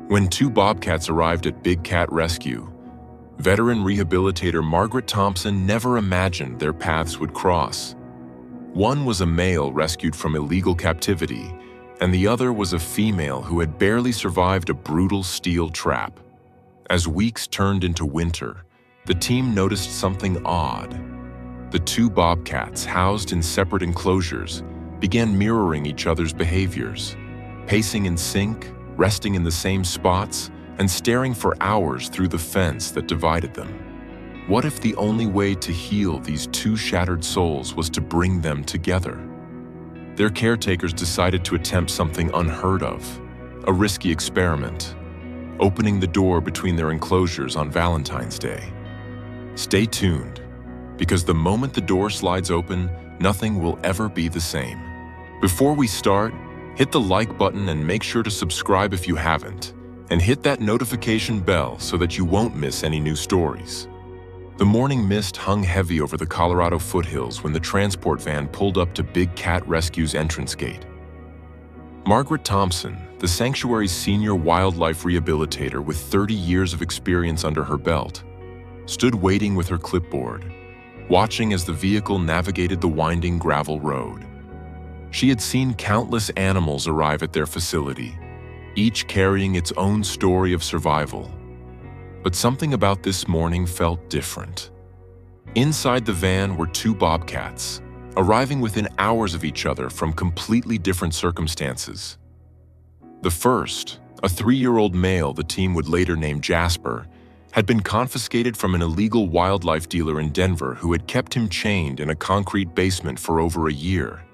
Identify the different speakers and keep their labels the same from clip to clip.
Speaker 1: When two bobcats arrived at Big Cat Rescue, veteran rehabilitator Margaret Thompson never imagined their paths would cross. One was a male rescued from illegal captivity, and the other was a female who had barely survived a brutal steel trap. As weeks turned into winter, the team noticed something odd. The two bobcats, housed in separate enclosures, began mirroring each other's behaviors, pacing in sync, resting in the same spots, and staring for hours through the fence that divided them. What if the only way to heal these two shattered souls was to bring them together? Their caretakers decided to attempt something unheard of, a risky experiment, opening the door between their enclosures on Valentine's Day. Stay tuned, because the moment the door slides open, nothing will ever be the same. Before we start, hit the like button and make sure to subscribe if you haven't, and hit that notification bell so that you won't miss any new stories. The morning mist hung heavy over the Colorado foothills when the transport van pulled up to Big Cat Rescue's entrance gate. Margaret Thompson, the sanctuary's senior wildlife rehabilitator with 30 years of experience under her belt, stood waiting with her clipboard, watching as the vehicle navigated the winding gravel road. She had seen countless animals arrive at their facility, each carrying its own story of survival. But something about this morning felt different. Inside the van were two bobcats, arriving within hours of each other from completely different circumstances. The first, a 3-year-old male the team would later name Jasper, had been confiscated from an illegal wildlife dealer in Denver who had kept him chained in a concrete basement for over a year.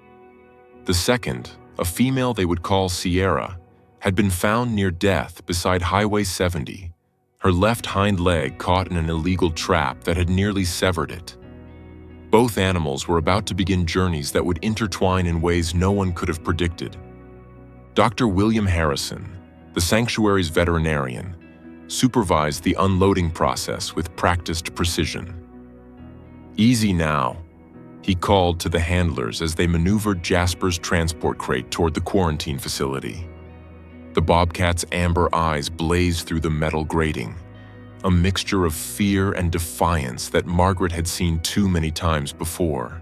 Speaker 1: The second, a female they would call Sierra, had been found near death beside Highway 70, her left hind leg caught in an illegal trap that had nearly severed it. Both animals were about to begin journeys that would intertwine in ways no one could have predicted. Dr. William Harrison, the sanctuary's veterinarian, supervised the unloading process with practiced precision. "Easy now," he called to the handlers as they maneuvered Jasper's transport crate toward the quarantine facility. The bobcat's amber eyes blazed through the metal grating, a mixture of fear and defiance that Margaret had seen too many times before.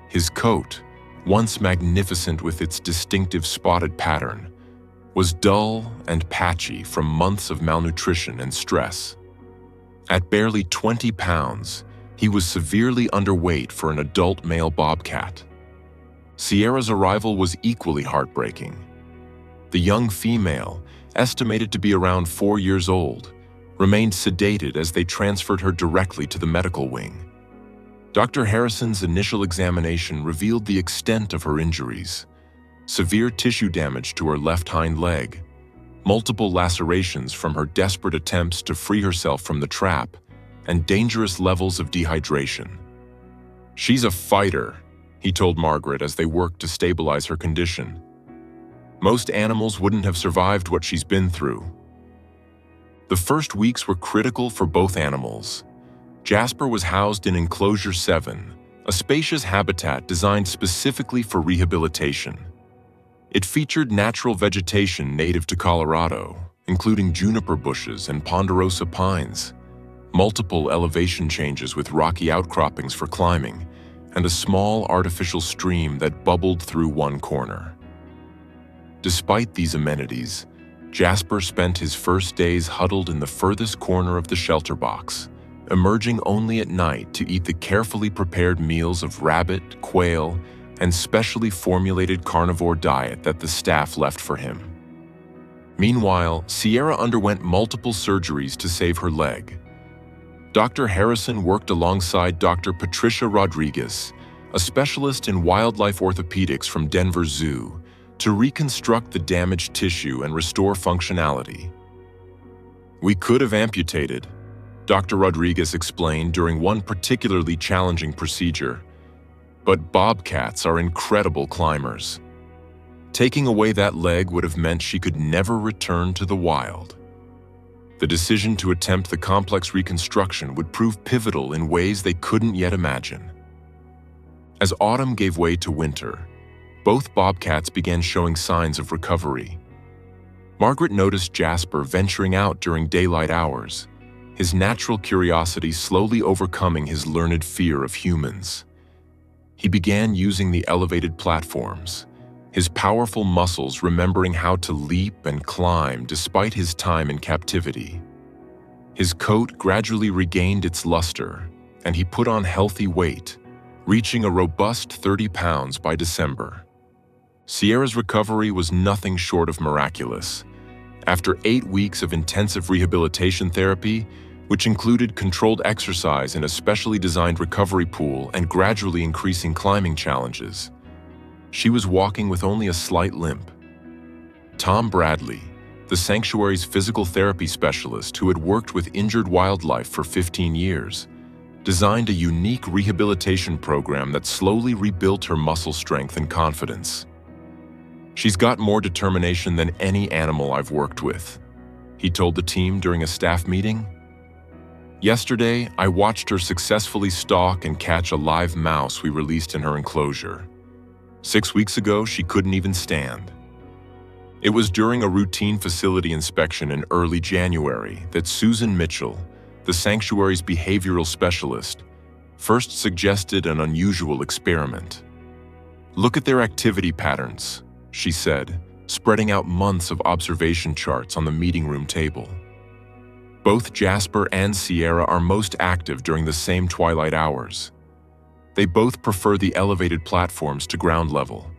Speaker 1: His coat, once magnificent with its distinctive spotted pattern, was dull and patchy from months of malnutrition and stress. At barely 20 pounds, he was severely underweight for an adult male bobcat. Sierra's arrival was equally heartbreaking. The young female, estimated to be around 4 years old, remained sedated as they transferred her directly to the medical wing. Dr. Harrison's initial examination revealed the extent of her injuries: severe tissue damage to her left hind leg, multiple lacerations from her desperate attempts to free herself from the trap, and dangerous levels of dehydration. "She's a fighter," he told Margaret as they worked to stabilize her condition. "Most animals wouldn't have survived what she's been through." The first weeks were critical for both animals. Jasper was housed in Enclosure 7, a spacious habitat designed specifically for rehabilitation. It featured natural vegetation native to Colorado, including juniper bushes and ponderosa pines, multiple elevation changes with rocky outcroppings for climbing, and a small artificial stream that bubbled through one corner. Despite these amenities, Jasper spent his first days huddled in the furthest corner of the shelter box, emerging only at night to eat the carefully prepared meals of rabbit, quail, and specially formulated carnivore diet that the staff left for him. Meanwhile, Sierra underwent multiple surgeries to save her leg. Dr. Harrison worked alongside Dr. Patricia Rodriguez, a specialist in wildlife orthopedics from Denver Zoo, to reconstruct the damaged tissue and restore functionality. "We could have amputated," Dr. Rodriguez explained during one particularly challenging procedure, "but bobcats are incredible climbers. Taking away that leg would have meant she could never return to the wild." The decision to attempt the complex reconstruction would prove pivotal in ways they couldn't yet imagine. As autumn gave way to winter, both bobcats began showing signs of recovery. Margaret noticed Jasper venturing out during daylight hours, his natural curiosity slowly overcoming his learned fear of humans. He began using the elevated platforms, his powerful muscles remembering how to leap and climb despite his time in captivity. His coat gradually regained its luster, and he put on healthy weight, reaching a robust 30 pounds by December. Sierra's recovery was nothing short of miraculous. After 8 weeks of intensive rehabilitation therapy, which included controlled exercise in a specially designed recovery pool and gradually increasing climbing challenges, she was walking with only a slight limp. Tom Bradley, the sanctuary's physical therapy specialist who had worked with injured wildlife for 15 years, designed a unique rehabilitation program that slowly rebuilt her muscle strength and confidence. "She's got more determination than any animal I've worked with," he told the team during a staff meeting. "Yesterday, I watched her successfully stalk and catch a live mouse we released in her enclosure. 6 weeks ago, she couldn't even stand." It was during a routine facility inspection in early January that Susan Mitchell, the sanctuary's behavioral specialist, first suggested an unusual experiment. "Look at their activity patterns," she said, spreading out months of observation charts on the meeting room table. "Both Jasper and Sierra are most active during the same twilight hours. They both prefer the elevated platforms to ground level.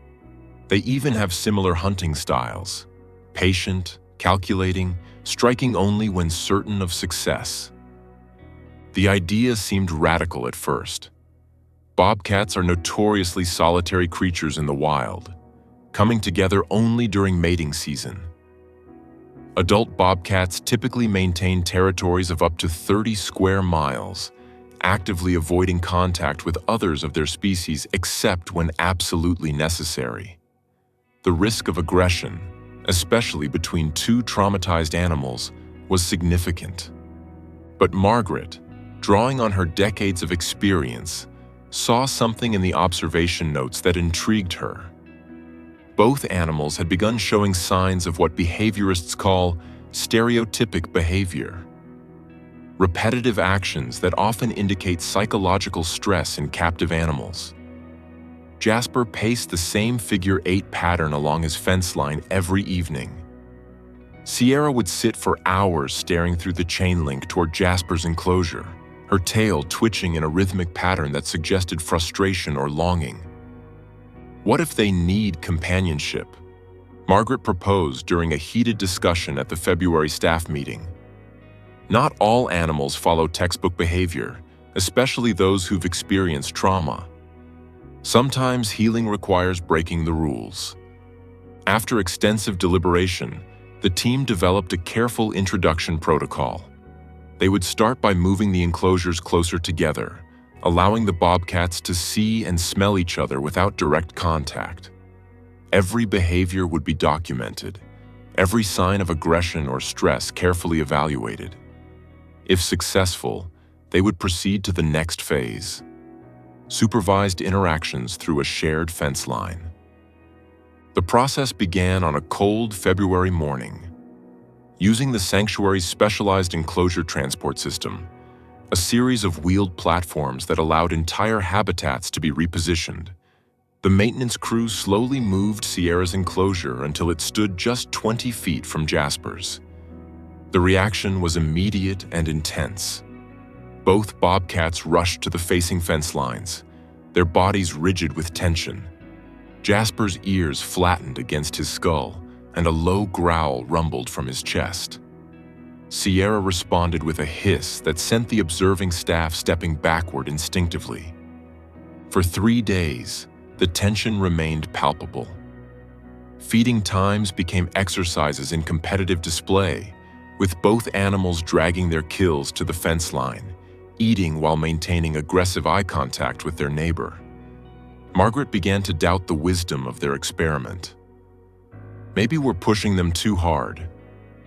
Speaker 1: They even have similar hunting styles: patient, calculating, striking only when certain of success." The idea seemed radical at first. Bobcats are notoriously solitary creatures in the wild, coming together only during mating season. Adult bobcats typically maintain territories of up to 30 square miles, actively avoiding contact with others of their species except when absolutely necessary. The risk of aggression, especially between two traumatized animals, was significant. But Margaret, drawing on her decades of experience, saw something in the observation notes that intrigued her. Both animals had begun showing signs of what behaviorists call stereotypic behavior. Repetitive actions that often indicate psychological stress in captive animals. Jasper paced the same figure-8 pattern along his fence line every evening. Sierra would sit for hours staring through the chain link toward Jasper's enclosure, her tail twitching in a rhythmic pattern that suggested frustration or longing. What if they need companionship? Margaret proposed during a heated discussion at the February staff meeting. Not all animals follow textbook behavior, especially those who've experienced trauma. Sometimes healing requires breaking the rules. After extensive deliberation, the team developed a careful introduction protocol. They would start by moving the enclosures closer together, allowing the bobcats to see and smell each other without direct contact. Every behavior would be documented, every sign of aggression or stress carefully evaluated. If successful, they would proceed to the next phase: supervised interactions through a shared fence line. The process began on a cold February morning. Using the sanctuary's specialized enclosure transport system, a series of wheeled platforms that allowed entire habitats to be repositioned, the maintenance crew slowly moved Sierra's enclosure until it stood just 20 feet from Jasper's. The reaction was immediate and intense. Both bobcats rushed to the facing fence lines, their bodies rigid with tension. Jasper's ears flattened against his skull, and a low growl rumbled from his chest. Sierra responded with a hiss that sent the observing staff stepping backward instinctively. For 3 days, the tension remained palpable. Feeding times became exercises in competitive display, with both animals dragging their kills to the fence line, eating while maintaining aggressive eye contact with their neighbor. Margaret began to doubt the wisdom of their experiment. "Maybe we're pushing them too hard,"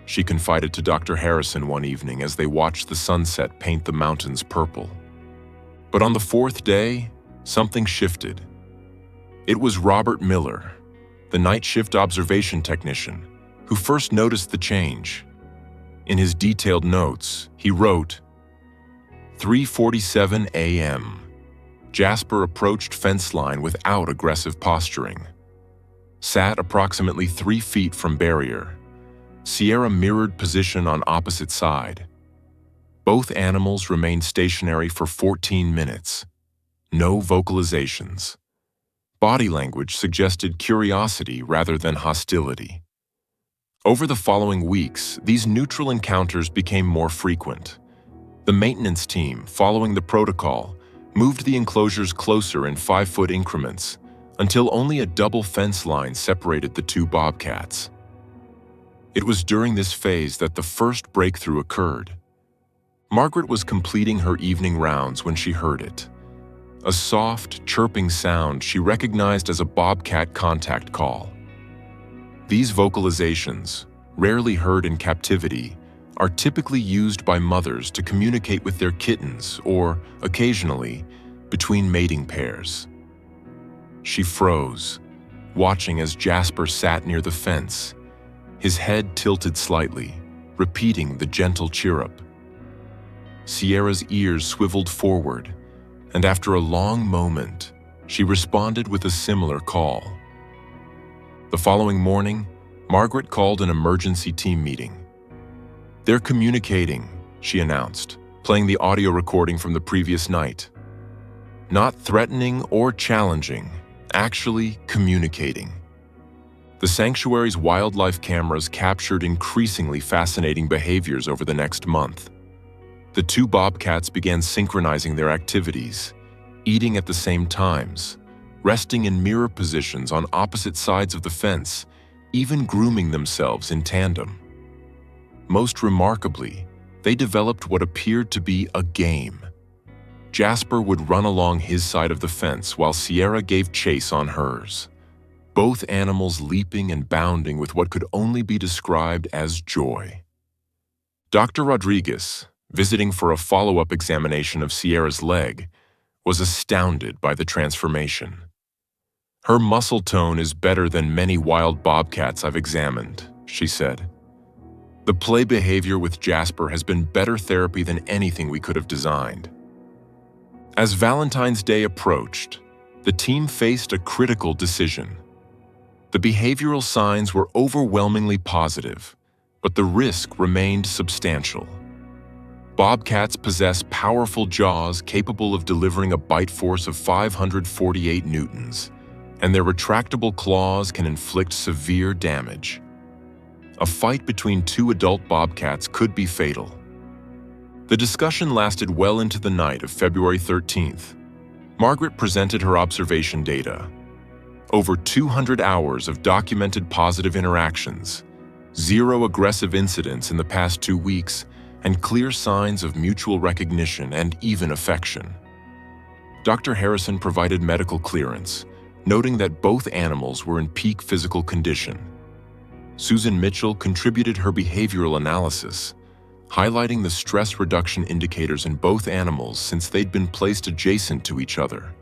Speaker 1: she confided to Dr. Harrison one evening as they watched the sunset paint the mountains purple. But on the 4th day, something shifted. It was Robert Miller, the night shift observation technician, who first noticed the change. In his detailed notes, he wrote, 3:47 a.m. Jasper approached fence line without aggressive posturing. Sat approximately 3 feet from barrier. Sierra mirrored position on opposite side. Both animals remained stationary for 14 minutes. No vocalizations. Body language suggested curiosity rather than hostility. Over the following weeks, these neutral encounters became more frequent. The maintenance team, following the protocol, moved the enclosures closer in 5-foot increments until only a double fence line separated the two bobcats. It was during this phase that the first breakthrough occurred. Margaret was completing her evening rounds when she heard it. A soft, chirping sound she recognized as a bobcat contact call. These vocalizations, rarely heard in captivity, are typically used by mothers to communicate with their kittens or, occasionally, between mating pairs. She froze, watching as Jasper sat near the fence, his head tilted slightly, repeating the gentle chirrup. Sierra's ears swiveled forward, and after a long moment, she responded with a similar call. The following morning, Margaret called an emergency team meeting. "They're communicating," she announced, playing the audio recording from the previous night. Not threatening or challenging, actually communicating. The sanctuary's wildlife cameras captured increasingly fascinating behaviors over the next month. The two bobcats began synchronizing their activities, eating at the same times, resting in mirror positions on opposite sides of the fence, even grooming themselves in tandem. Most remarkably, they developed what appeared to be a game. Jasper would run along his side of the fence while Sierra gave chase on hers, both animals leaping and bounding with what could only be described as joy. Dr. Rodriguez, visiting for a follow-up examination of Sierra's leg, was astounded by the transformation. "Her muscle tone is better than many wild bobcats I've examined," she said. "The play behavior with Jasper has been better therapy than anything we could have designed." As Valentine's Day approached, the team faced a critical decision. The behavioral signs were overwhelmingly positive, but the risk remained substantial. Bobcats possess powerful jaws capable of delivering a bite force of 548 newtons, and their retractable claws can inflict severe damage. A fight between two adult bobcats could be fatal. The discussion lasted well into the night of February 13th. Margaret presented her observation data. Over 200 hours of documented positive interactions, 0 aggressive incidents in the past 2 weeks, and clear signs of mutual recognition and even affection. Dr. Harrison provided medical clearance, noting that both animals were in peak physical condition. Susan Mitchell contributed her behavioral analysis, highlighting the stress reduction indicators in both animals since they'd been placed adjacent to each other.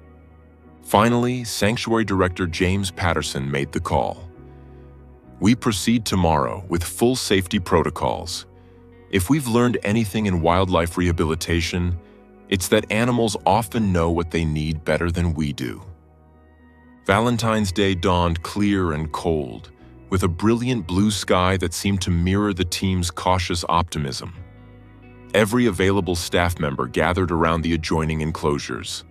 Speaker 1: Finally, Sanctuary Director James Patterson made the call. "We proceed tomorrow with full safety protocols. If we've learned anything in wildlife rehabilitation, it's that animals often know what they need better than we do." Valentine's Day dawned clear and cold, with a brilliant blue sky that seemed to mirror the team's cautious optimism. Every available staff member gathered around the adjoining enclosures.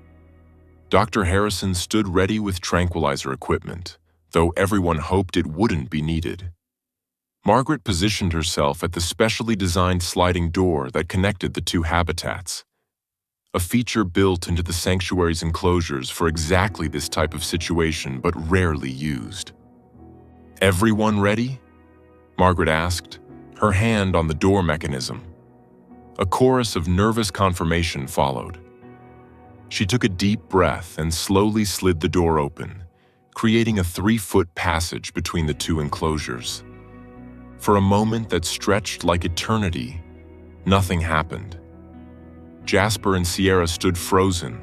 Speaker 1: Dr. Harrison stood ready with tranquilizer equipment, though everyone hoped it wouldn't be needed. Margaret positioned herself at the specially designed sliding door that connected the two habitats, a feature built into the sanctuary's enclosures for exactly this type of situation but rarely used. "Everyone ready?" Margaret asked, her hand on the door mechanism. A chorus of nervous confirmation followed. She took a deep breath and slowly slid the door open, creating a 3-foot passage between the two enclosures. For a moment that stretched like eternity, nothing happened. Jasper and Sierra stood frozen,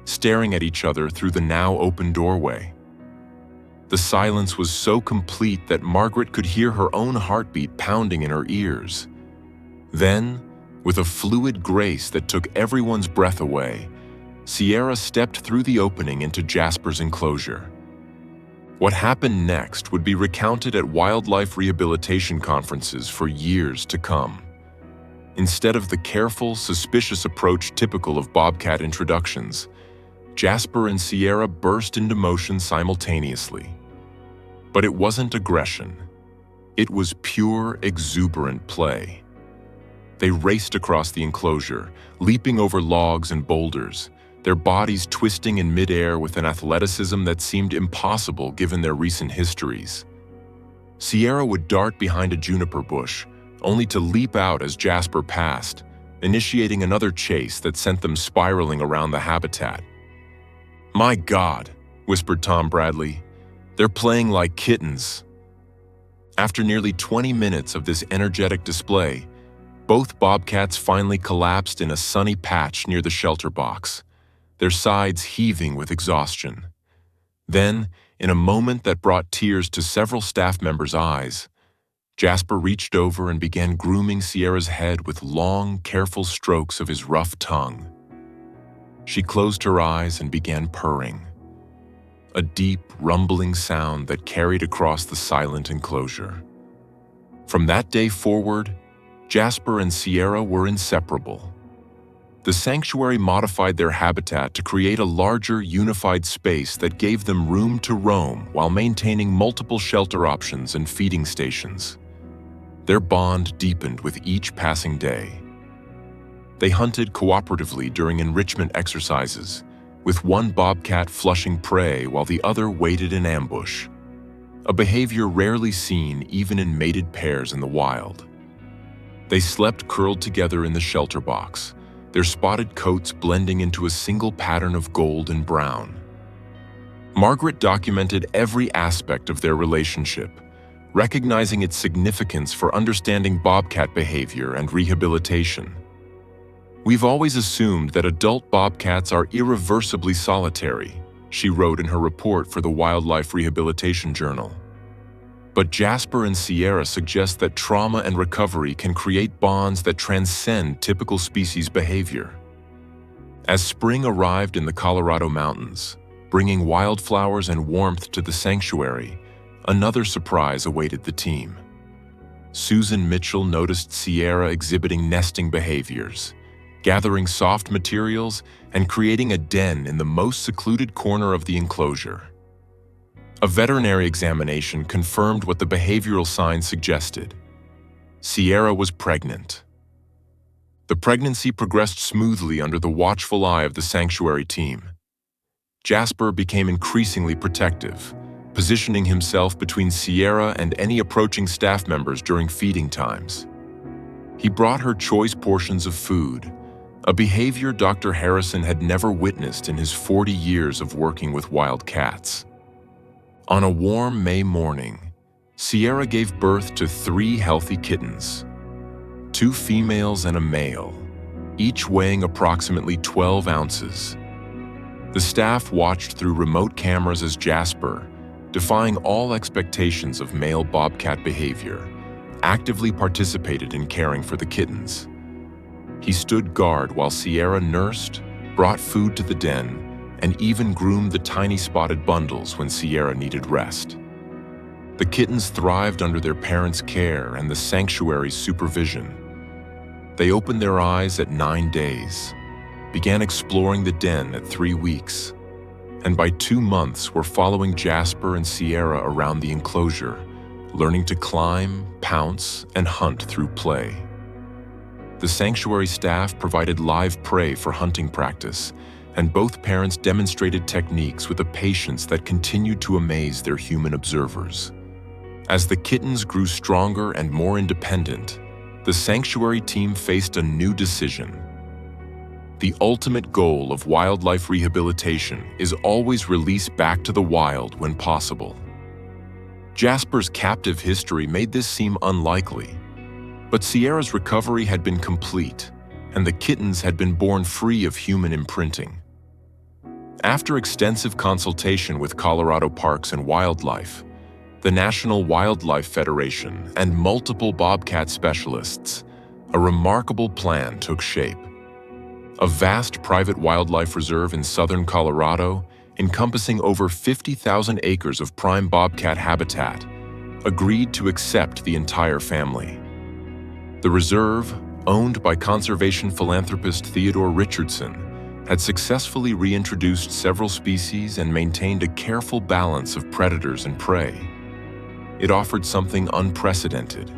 Speaker 1: staring at each other through the now open doorway. The silence was so complete that Margaret could hear her own heartbeat pounding in her ears. Then, with a fluid grace that took everyone's breath away, Sierra stepped through the opening into Jasper's enclosure. What happened next would be recounted at wildlife rehabilitation conferences for years to come. Instead of the careful, suspicious approach typical of Bobcat introductions, Jasper and Sierra burst into motion simultaneously. But it wasn't aggression. It was pure, exuberant play. They raced across the enclosure, leaping over logs and boulders, their bodies twisting in midair with an athleticism that seemed impossible given their recent histories. Sierra would dart behind a juniper bush, only to leap out as Jasper passed, initiating another chase that sent them spiraling around the habitat. "My God," whispered Tom Bradley, "they're playing like kittens." After nearly 20 minutes of this energetic display, both Bobcats finally collapsed in a sunny patch near the shelter box, their sides heaving with exhaustion. Then, in a moment that brought tears to several staff members' eyes, Jasper reached over and began grooming Sierra's head with long, careful strokes of his rough tongue. She closed her eyes and began purring, a deep, rumbling sound that carried across the silent enclosure. From that day forward, Jasper and Sierra were inseparable. The sanctuary modified their habitat to create a larger, unified space that gave them room to roam while maintaining multiple shelter options and feeding stations. Their bond deepened with each passing day. They hunted cooperatively during enrichment exercises, with one bobcat flushing prey while the other waited in ambush, a behavior rarely seen even in mated pairs in the wild. They slept curled together in the shelter box, their spotted coats blending into a single pattern of gold and brown. Margaret documented every aspect of their relationship, recognizing its significance for understanding bobcat behavior and rehabilitation. "We've always assumed that adult bobcats are irreversibly solitary," she wrote in her report for the Wildlife Rehabilitation Journal. But Jasper and Sierra suggest that trauma and recovery can create bonds that transcend typical species behavior. As spring arrived in the Colorado mountains, bringing wildflowers and warmth to the sanctuary, another surprise awaited the team. Susan Mitchell noticed Sierra exhibiting nesting behaviors, gathering soft materials and creating a den in the most secluded corner of the enclosure. A veterinary examination confirmed what the behavioral signs suggested. Sierra was pregnant. The pregnancy progressed smoothly under the watchful eye of the sanctuary team. Jasper became increasingly protective, positioning himself between Sierra and any approaching staff members during feeding times. He brought her choice portions of food, a behavior Dr. Harrison had never witnessed in his 40 years of working with wild cats. On a warm May morning, Sierra gave birth to 3 healthy kittens, 2 females and a male, each weighing approximately 12 ounces. The staff watched through remote cameras as Jasper, defying all expectations of male bobcat behavior, actively participated in caring for the kittens. He stood guard while Sierra nursed, brought food to the den, and even groomed the tiny spotted bundles when Sierra needed rest. The kittens thrived under their parents' care and the sanctuary's supervision. They opened their eyes at 9 days, began exploring the den at 3 weeks, and by 2 months were following Jasper and Sierra around the enclosure, learning to climb, pounce, and hunt through play. The sanctuary staff provided live prey for hunting practice, and both parents demonstrated techniques with a patience that continued to amaze their human observers. As the kittens grew stronger and more independent, the sanctuary team faced a new decision. The ultimate goal of wildlife rehabilitation is always release back to the wild when possible. Jasper's captive history made this seem unlikely, but Sierra's recovery had been complete, and the kittens had been born free of human imprinting. After extensive consultation with Colorado Parks and Wildlife, the National Wildlife Federation, and multiple bobcat specialists, a remarkable plan took shape. A vast private wildlife reserve in southern Colorado, encompassing over 50,000 acres of prime bobcat habitat, agreed to accept the entire family. The reserve, owned by conservation philanthropist Theodore Richardson, had successfully reintroduced several species and maintained a careful balance of predators and prey. It offered something unprecedented,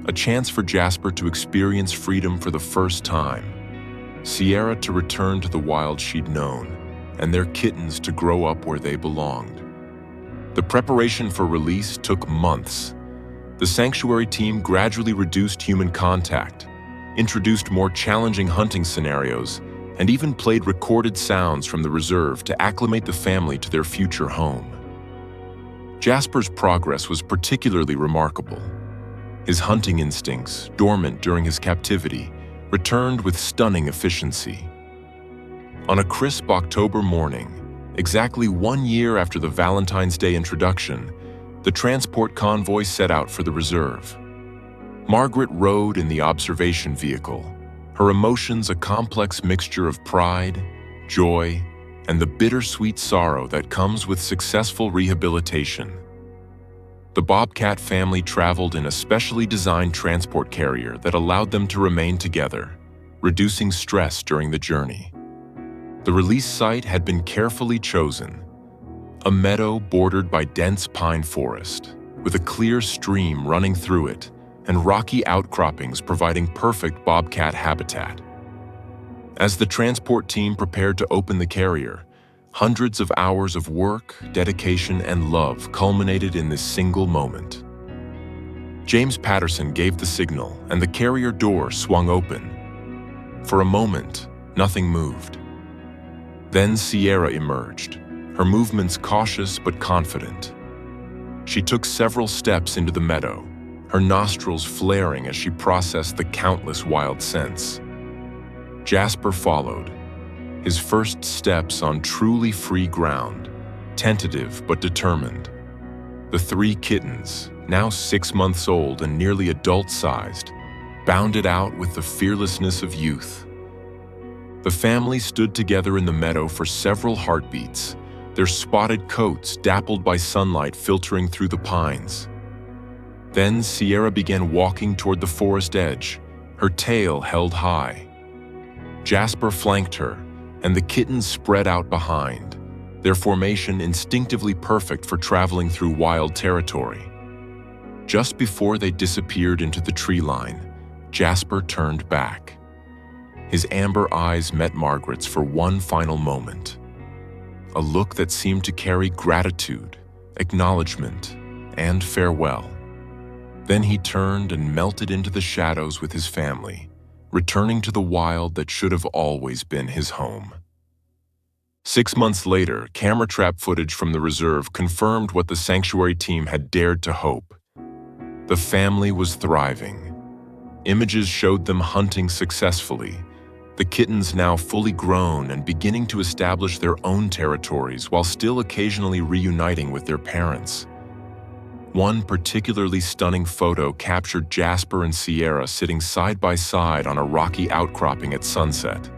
Speaker 1: a chance for Jasper to experience freedom for the first time, Sierra to return to the wild she'd known, and their kittens to grow up where they belonged. The preparation for release took months. The sanctuary team gradually reduced human contact, introduced more challenging hunting scenarios, and even played recorded sounds from the reserve to acclimate the family to their future home. Jasper's progress was particularly remarkable. His hunting instincts, dormant during his captivity, returned with stunning efficiency. On a crisp October morning, exactly 1 year after the Valentine's Day introduction, the transport convoy set out for the reserve. Margaret rode in the observation vehicle, her emotions a complex mixture of pride, joy, and the bittersweet sorrow that comes with successful rehabilitation. The Bobcat family traveled in a specially designed transport carrier that allowed them to remain together, reducing stress during the journey. The release site had been carefully chosen, a meadow bordered by dense pine forest, with a clear stream running through it and rocky outcroppings providing perfect bobcat habitat. As the transport team prepared to open the carrier, hundreds of hours of work, dedication, and love culminated in this single moment. James Patterson gave the signal, and the carrier door swung open. For a moment, nothing moved. Then Sierra emerged, her movements cautious but confident. She took several steps into the meadow, her nostrils flaring as she processed the countless wild scents. Jasper followed, his first steps on truly free ground, tentative but determined. The 3 kittens, now 6 months old and nearly adult-sized, bounded out with the fearlessness of youth. The family stood together in the meadow for several heartbeats, their spotted coats dappled by sunlight filtering through the pines. Then Sierra began walking toward the forest edge, her tail held high. Jasper flanked her, and the kittens spread out behind, their formation instinctively perfect for traveling through wild territory. Just before they disappeared into the tree line, Jasper turned back. His amber eyes met Margaret's for one final moment, a look that seemed to carry gratitude, acknowledgement, and farewell. Then he turned and melted into the shadows with his family, returning to the wild that should have always been his home. 6 months later, camera trap footage from the reserve confirmed what the sanctuary team had dared to hope. The family was thriving. Images showed them hunting successfully, the kittens now fully grown and beginning to establish their own territories while still occasionally reuniting with their parents. One particularly stunning photo captured Jasper and Sierra sitting side by side on a rocky outcropping at sunset,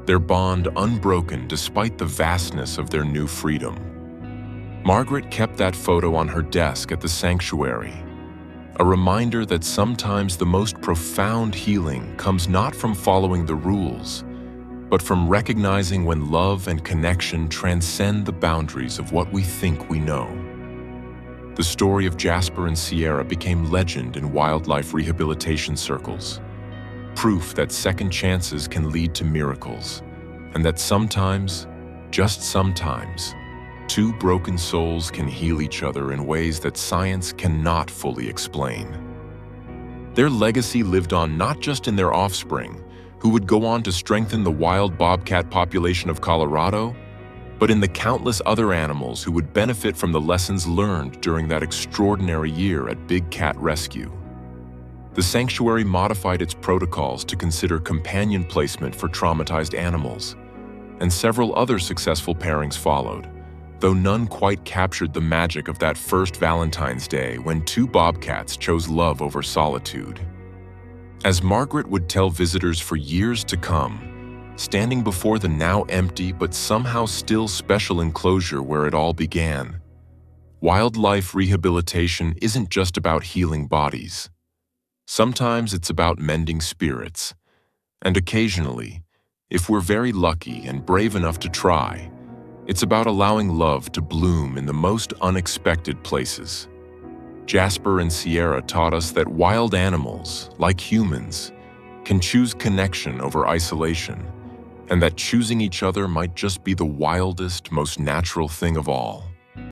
Speaker 1: their bond unbroken despite the vastness of their new freedom. Margaret kept that photo on her desk at the sanctuary, a reminder that sometimes the most profound healing comes not from following the rules, but from recognizing when love and connection transcend the boundaries of what we think we know. The story of Jasper and Sierra became legend in wildlife rehabilitation circles, proof that second chances can lead to miracles, and that sometimes, just sometimes, 2 broken souls can heal each other in ways that science cannot fully explain. Their legacy lived on not just in their offspring, who would go on to strengthen the wild bobcat population of Colorado, but in the countless other animals who would benefit from the lessons learned during that extraordinary year at Big Cat Rescue. The sanctuary modified its protocols to consider companion placement for traumatized animals, and several other successful pairings followed, though none quite captured the magic of that first Valentine's Day when two bobcats chose love over solitude. As Margaret would tell visitors for years to come, standing before the now empty but somehow still special enclosure where it all began, wildlife rehabilitation isn't just about healing bodies. Sometimes it's about mending spirits, and occasionally, if we're very lucky and brave enough to try, it's about allowing love to bloom in the most unexpected places. Jasper and Sierra taught us that wild animals, like humans, can choose connection over isolation, and that choosing each other might just be the wildest, most natural thing of all.